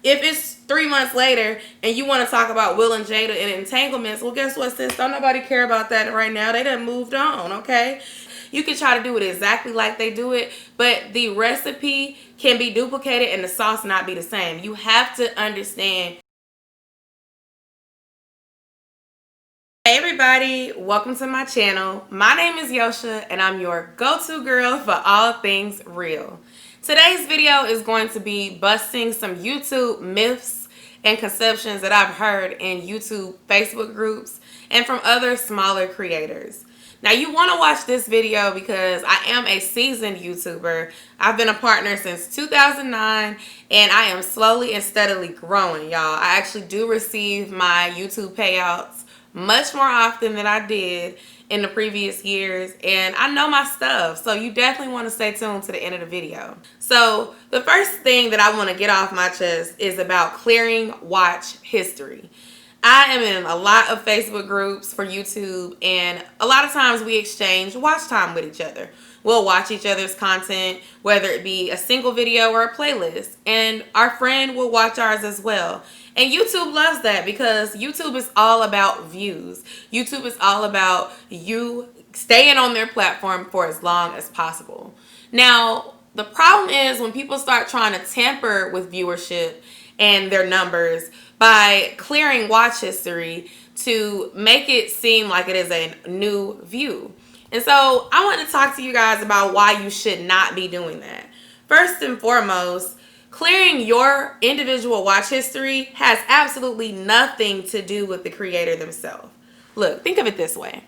If it's 3 months later and you want to talk about Will and Jada and entanglements, well, guess what, sis? Don't nobody care about that right now. They done moved on, okay? You can try to do it exactly like they do it, but the recipe can be duplicated and the sauce not be the same. You have to understand. Hey everybody, welcome to my channel. My name is Yo-sha and I'm your go-to girl for all things real. Today's video is going to be busting some YouTube myths and conceptions that I've heard in YouTube Facebook groups and from other smaller creators. Now you want to watch this video because I am a seasoned YouTuber. I've been a partner since 2009 and I am slowly and steadily growing, y'all. I actually do receive my YouTube payouts much more often than I did in the previous years, and I know my stuff, so you definitely want to stay tuned to the end of the video. So the first thing that I want to get off my chest is about clearing watch history. I am in a lot of Facebook groups for YouTube, and a lot of times we exchange watch time with each other. We'll watch each other's content, whether it be a single video or a playlist, and our friend will watch ours as well. And YouTube loves that because YouTube is all about views. YouTube is all about you staying on their platform for as long as possible. Now, the problem is when people start trying to tamper with viewership and their numbers by clearing watch history to make it seem like it is a new view. And so I want to talk to you guys about why you should not be doing that. First and foremost, clearing your individual watch history has absolutely nothing to do with the creator themselves. Look, think of it this way.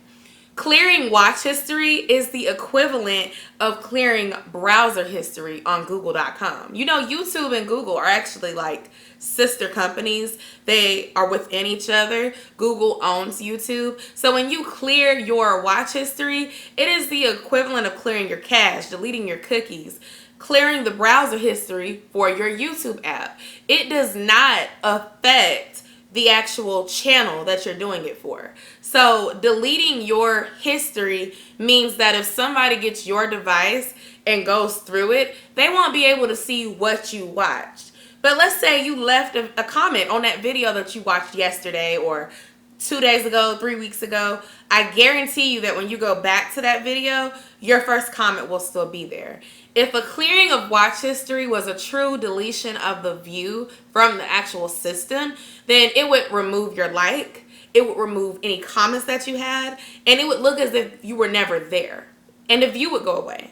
Clearing watch history is the equivalent of clearing browser history on Google.com. You know, YouTube and Google are actually like sister companies. They are within each other. Google owns YouTube. So when you clear your watch history, it is the equivalent of clearing your cache, deleting your cookies, clearing the browser history for your YouTube app. It does not affect the actual channel that you're doing it for. So deleting your history means that if somebody gets your device and goes through it, they won't be able to see what you watched. But let's say you left a comment on that video that you watched yesterday or 2 days ago, 3 weeks ago. I guarantee you that when you go back to that video, your first comment will still be there. If a clearing of watch history was a true deletion of the view from the actual system, then it would remove your like, it would remove any comments that you had, and it would look as if you were never there, and the view would go away.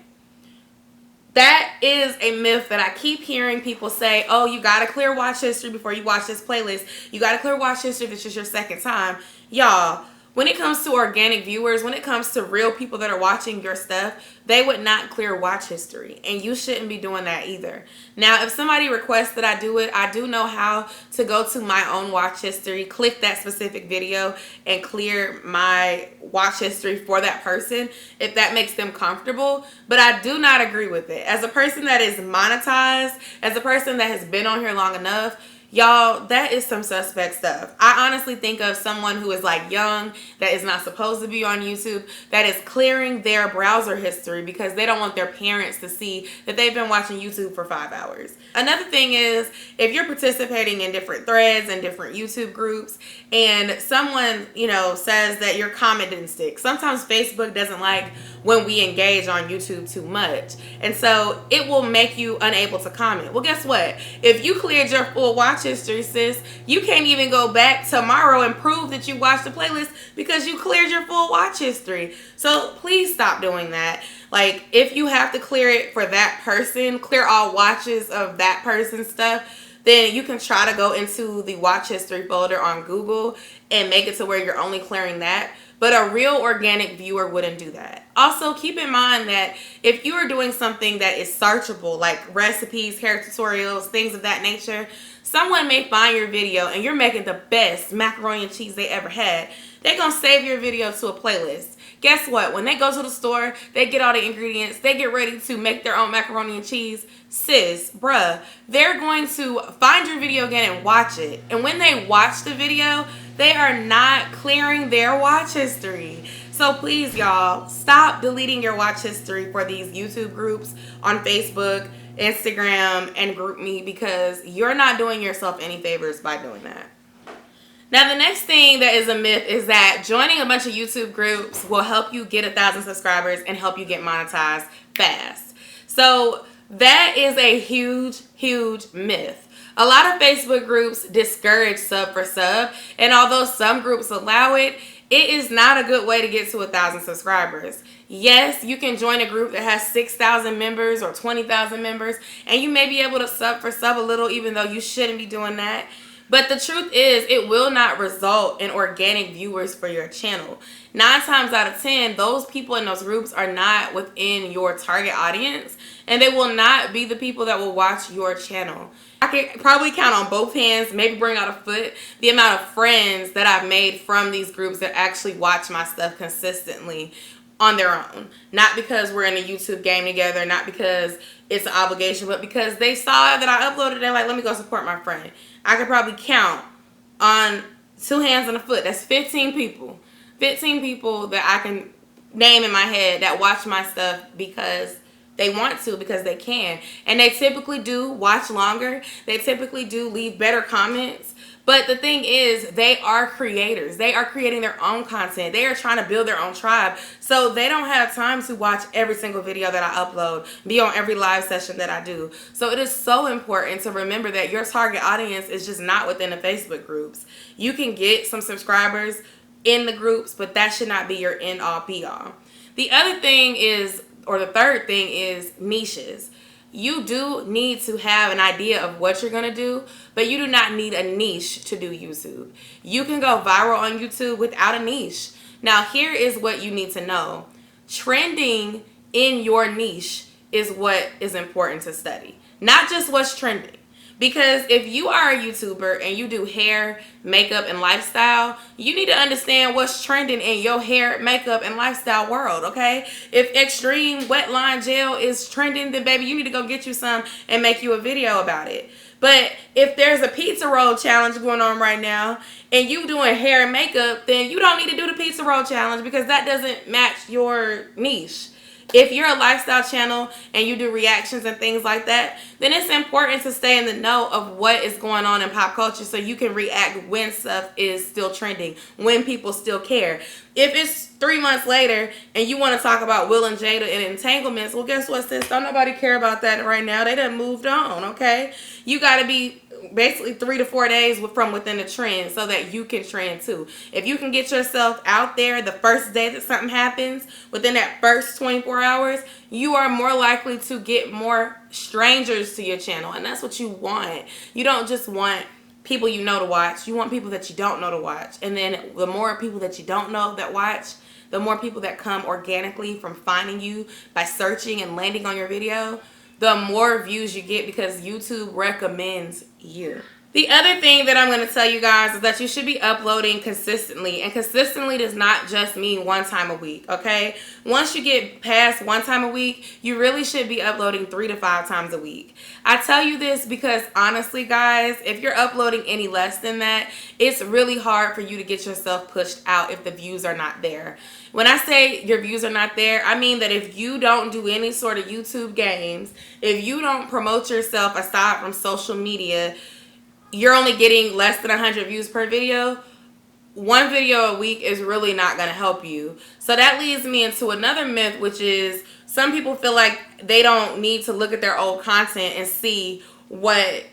That is a myth that I keep hearing people say, oh, you got to clear watch history before you watch this playlist. You got to clear watch history if it's just your second time. Y'all, when it comes to organic viewers, when it comes to real people that are watching your stuff, they would not clear watch history, and you shouldn't be doing that either. Now, if somebody requests that I do it, I do know how to go to my own watch history, click that specific video, and clear my watch history for that person if that makes them comfortable. But I do not agree with it. As a person that is monetized, as a person that has been on here long enough, y'all, that is some suspect stuff. I honestly think of someone who is like young, that is not supposed to be on YouTube, that is clearing their browser history because they don't want their parents to see that they've been watching YouTube for 5 hours. Another thing is, if you're participating in different threads and different YouTube groups and someone, you know, says that your comment didn't stick. Sometimes Facebook doesn't like when we engage on YouTube too much, and so it will make you unable to comment. Well, guess what? If you cleared your full watch history, sis, you can't even go back tomorrow and prove that you watched the playlist because you cleared your full watch history. So please stop doing that. Like, if you have to clear it for that person, clear all watches of that person's stuff, then you can try to go into the watch history folder on Google and make it to where you're only clearing that. But a real organic viewer wouldn't do that. Also, keep in mind that if you are doing something that is searchable, like recipes, hair tutorials, things of that nature, someone may find your video and you're making the best macaroni and cheese they ever had. They're going to save your video to a playlist. Guess what? When they go to the store, they get all the ingredients, they get ready to make their own macaroni and cheese. Sis, bruh, they're going to find your video again and watch it. And when they watch the video, they are not clearing their watch history. So please, y'all, stop deleting your watch history for these YouTube groups on Facebook. Instagram, and GroupMe, because you're not doing yourself any favors by doing that. Now, the next thing that is a myth is that joining a bunch of YouTube groups will help you get 1,000 subscribers and help you get monetized fast. So that is a huge, huge myth. A lot of Facebook groups discourage sub for sub, and although some groups allow it, it is not a good way to get to 1,000 subscribers. Yes, you can join a group that has 6,000 members or 20,000 members, and you may be able to sub for sub a little, even though you shouldn't be doing that. But the truth is, it will not result in organic viewers for your channel. 9 times out of 10, those people in those groups are not within your target audience, and they will not be the people that will watch your channel. I can probably count on both hands, maybe bring out a foot, the amount of friends that I've made from these groups that actually watch my stuff consistently on their own. Not because we're in a YouTube game together, not because it's an obligation, but because they saw that I uploaded, they're like, let me go support my friend. I could probably count on 2 hands and a foot. That's 15 people. 15 people that I can name in my head that watch my stuff because they want to, because they can. And they typically do watch longer. They typically do leave better comments. But the thing is, they are creators. They are creating their own content. They are trying to build their own tribe. So they don't have time to watch every single video that I upload, be on every live session that I do. So it is so important to remember that your target audience is just not within the Facebook groups. You can get some subscribers in the groups, but that should not be your end all be all. The other thing is, or the third thing is niches. You do need to have an idea of what you're going to do, but you do not need a niche to do YouTube. You can go viral on YouTube without a niche. Now, here is what you need to know. Trending in your niche is what is important to study, not just what's trending. Because if you are a YouTuber and you do hair, makeup, and lifestyle, you need to understand what's trending in your hair, makeup, and lifestyle world, okay? If extreme wet line gel is trending, then baby, you need to go get you some and make you a video about it. But if there's a pizza roll challenge going on right now and you doing hair and makeup, then you don't need to do the pizza roll challenge because that doesn't match your niche. If you're a lifestyle channel and you do reactions and things like that, then it's important to stay in the know of what is going on in pop culture so you can react when stuff is still trending, when people still care. If it's 3 months later and you want to talk about Will and Jada and entanglements, well, guess what, sis? Don't nobody care about that right now. They done moved on, okay? You got to be basically 3 to 4 days from within the trend so that you can trend too. If you can get yourself out there the first day that something happens, within that first 24 hours, you are more likely to get more strangers to your channel, and that's what you want. You don't just want people you know to watch. You want people that you don't know to watch. And then the more people that you don't know that watch, the more people that come organically from finding you by searching and landing on your video, the more views you get because YouTube recommends you. The other thing that I'm going to tell you guys is that you should be uploading consistently. And consistently does not just mean 1 time a week, okay? Once you get past 1 time a week, you really should be uploading 3 to 5 times a week. I tell you this because honestly, guys, if you're uploading any less than that, it's really hard for you to get yourself pushed out if the views are not there. When I say your views are not there, I mean that if you don't do any sort of YouTube games, if you don't promote yourself aside from social media, you're only getting less than 100 views per video. 1 video a week is really not going to help you. So that leads me into another myth, which is some people feel like they don't need to look at their old content and see what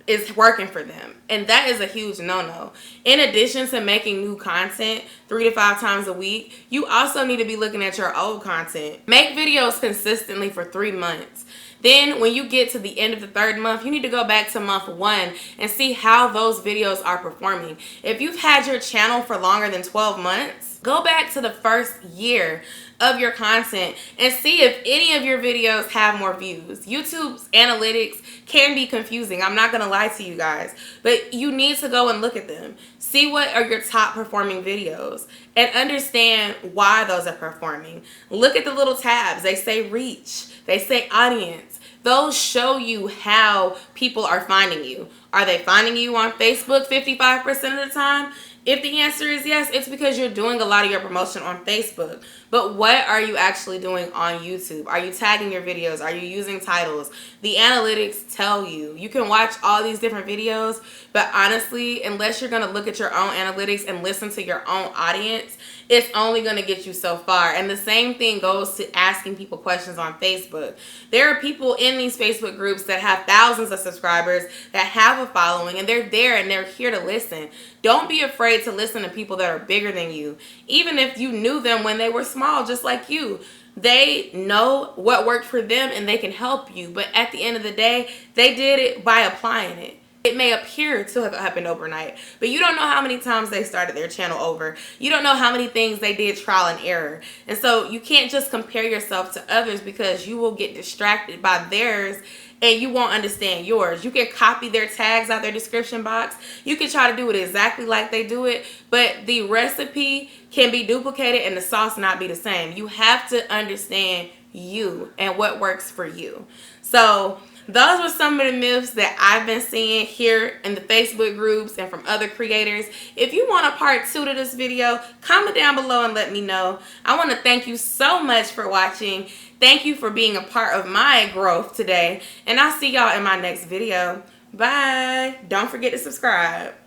is working for them. And that is a huge no-no. In addition to making new content 3 to 5 times a week, you also need to be looking at your old content. Make videos consistently for 3 months. Then when you get to the end of the 3rd month, you need to go back to month 1 and see how those videos are performing. If you've had your channel for longer than 12 months, go back to the 1st year of your content and see if any of your videos have more views. YouTube's analytics can be confusing. I'm not going to lie to you guys, but you need to go and look at them. See what are your top performing videos and understand why those are performing. Look at the little tabs. They say reach. They say audience. Those show you how people are finding you. Are they finding you on Facebook 55% of the time? If the answer is yes, it's because you're doing a lot of your promotion on Facebook. But what are you actually doing on YouTube? Are you tagging your videos? Are you using titles? The analytics tell you. You can watch all these different videos, but honestly, unless you're going to look at your own analytics and listen to your own audience, it's only going to get you so far. And the same thing goes to asking people questions on Facebook. There are people in these Facebook groups that have thousands of subscribers, that have a following, and they're there and they're here to listen. Don't be afraid to listen to people that are bigger than you. Even if you knew them when they were small, just like you. They know what worked for them and they can help you. But at the end of the day, they did it by applying it. It may appear to have happened overnight, but you don't know how many times they started their channel over. You don't know how many things they did trial and error. And so you can't just compare yourself to others, because you will get distracted by theirs and you won't understand yours. You can copy their tags out their description box. You can try to do it exactly like they do it, but the recipe can be duplicated and the sauce not be the same. You have to understand you and what works for you. So those were some of the myths that I've been seeing here in the Facebook groups and from other creators. If you want a part 2 to this video, comment down below and let me know. I want to thank you so much for watching. Thank you for being a part of my growth today. And I'll see y'all in my next video. Bye. Don't forget to subscribe.